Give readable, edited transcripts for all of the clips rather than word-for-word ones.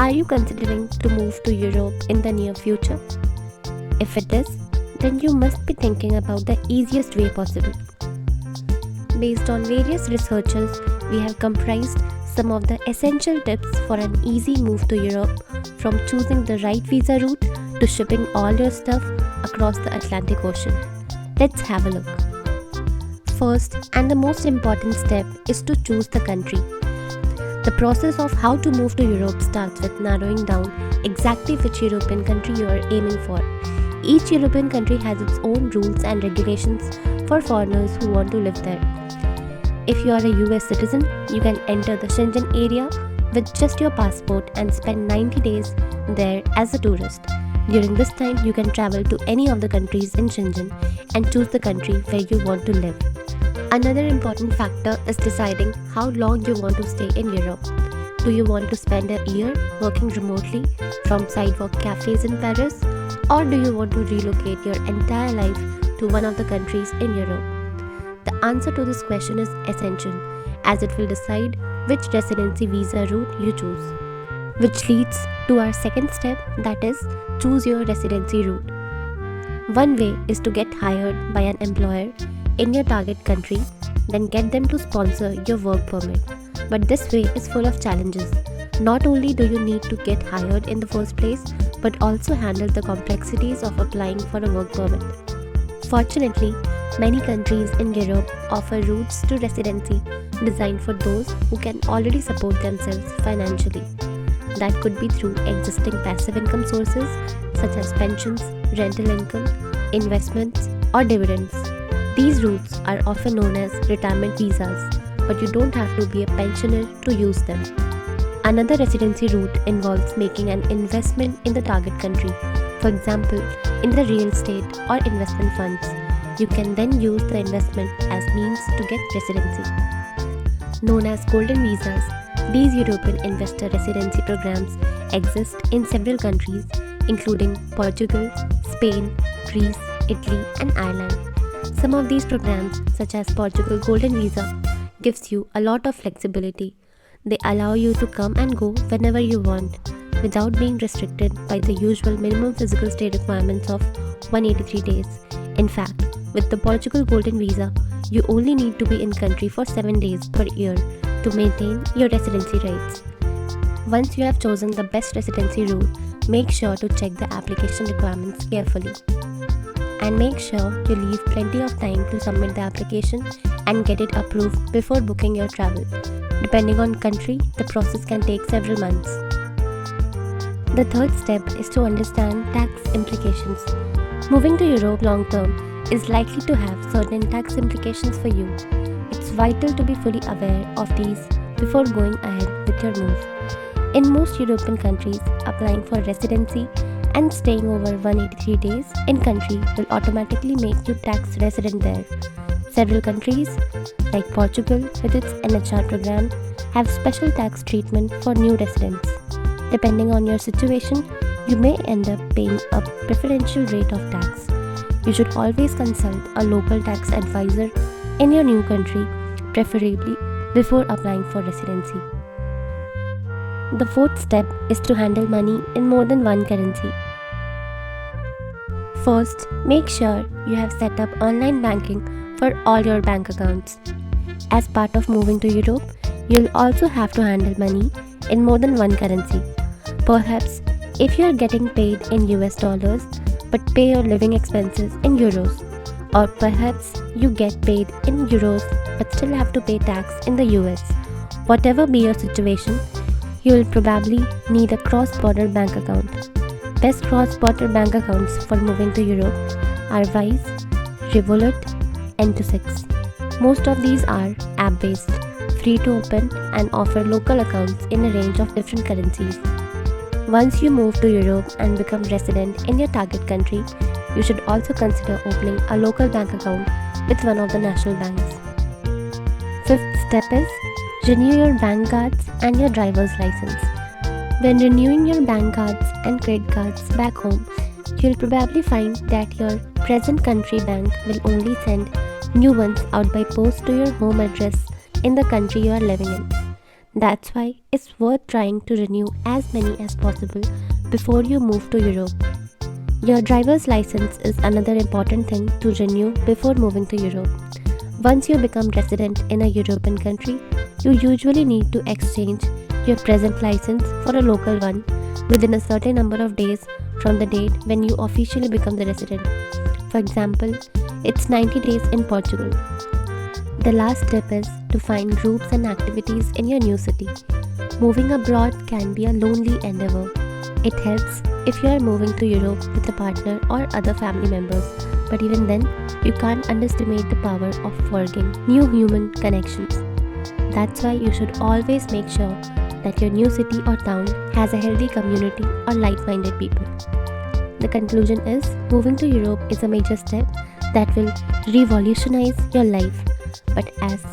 Are you considering to move to Europe in the near future? If it is, then you must be thinking about the easiest way possible. Based on various researchers, we have comprised some of the essential tips for an easy move to Europe, from choosing the right visa route to shipping all your stuff across the Atlantic Ocean. Let's have a look. First and the most important step is to choose the country. The process of how to move to Europe starts with narrowing down exactly which European country you are aiming for. Each European country has its own rules and regulations for foreigners who want to live there. If you are a US citizen, you can enter the Schengen area with just your passport and spend 90 days there as a tourist. During this time, you can travel to any of the countries in Schengen and choose the country where you want to live. Another important factor is deciding how long you want to stay in Europe. Do you want to spend a year working remotely from sidewalk cafes in Paris, or do you want to relocate your entire life to one of the countries in Europe? The answer to this question is essential, as it will decide which residency visa route you choose. Which leads to our second step, that is, choose your residency route. One way is to get hired by an employer in your target country, then get them to sponsor your work permit. But this way is full of challenges. Not only do you need to get hired in the first place, but also handle the complexities of applying for a work permit. Fortunately, many countries in Europe offer routes to residency designed for those who can already support themselves financially. That could be through existing passive income sources such as pensions, rental income, investments, or dividends. These routes are often known as retirement visas, but you don't have to be a pensioner to use them. Another residency route involves making an investment in the target country, for example, in the real estate or investment funds. You can then use the investment as means to get residency. Known as golden visas, these European investor residency programs exist in several countries, including Portugal, Spain, Greece, Italy, and Ireland. Some of these programs, such as Portugal Golden Visa, gives you a lot of flexibility. They allow you to come and go whenever you want, without being restricted by the usual minimum physical stay requirements of 183 days. In fact, with the Portugal Golden Visa, you only need to be in country for 7 days per year to maintain your residency rights. Once you have chosen the best residency route, make sure to check the application requirements carefully. And make sure you leave plenty of time to submit the application and get it approved before booking your travel. Depending on country, the process can take several months. The third step is to understand tax implications. Moving to Europe long term is likely to have certain tax implications for you. It's vital to be fully aware of these before going ahead with your move. In most European countries, applying for residency and staying over 183 days in country will automatically make you tax resident there. Several countries, like Portugal with its NHR program, have special tax treatment for new residents. Depending on your situation, you may end up paying a preferential rate of tax. You should always consult a local tax advisor in your new country, preferably before applying for residency. The fourth step is to handle money in more than one currency. First, make sure you have set up online banking for all your bank accounts. As part of moving to Europe, you'll also have to handle money in more than one currency. Perhaps if you are getting paid in US dollars but pay your living expenses in euros, or perhaps you get paid in euros but still have to pay tax in the US. Whatever be your situation, you will probably need a cross-border bank account. Best cross-border bank accounts for moving to Europe are Wise, Revolut, N26. Most of these are app-based, free to open, and offer local accounts in a range of different currencies. Once you move to Europe and become resident in your target country, you should also consider opening a local bank account with one of the national banks. Fifth step is renew your bank cards and your driver's license. When renewing your bank cards and credit cards back home, you'll probably find that your present country bank will only send new ones out by post to your home address in the country you are living in. That's why it's worth trying to renew as many as possible before you move to Europe. Your driver's license is another important thing to renew before moving to Europe. Once you become resident in a European country, you usually need to exchange your present license for a local one within a certain number of days from the date when you officially become the resident. For example, it's 90 days in Portugal. The last step is to find groups and activities in your new city. Moving abroad can be a lonely endeavor. It helps if you are moving to Europe with a partner or other family members, but even then, you can't underestimate the power of forging new human connections. That's why you should always make sure that your new city or town has a healthy community or like-minded people. The conclusion is, moving to Europe is a major step that will revolutionize your life. But as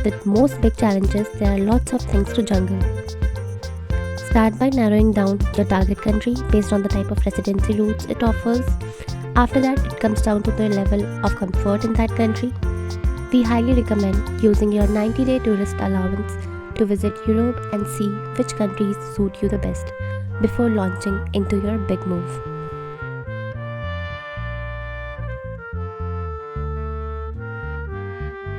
with most big challenges, there are lots of things to juggle. Start by narrowing down your target country based on the type of residency routes it offers. After that, it comes down to the level of comfort in that country. We highly recommend using your 90-day tourist allowance to visit Europe and see which countries suit you the best before launching into your big move.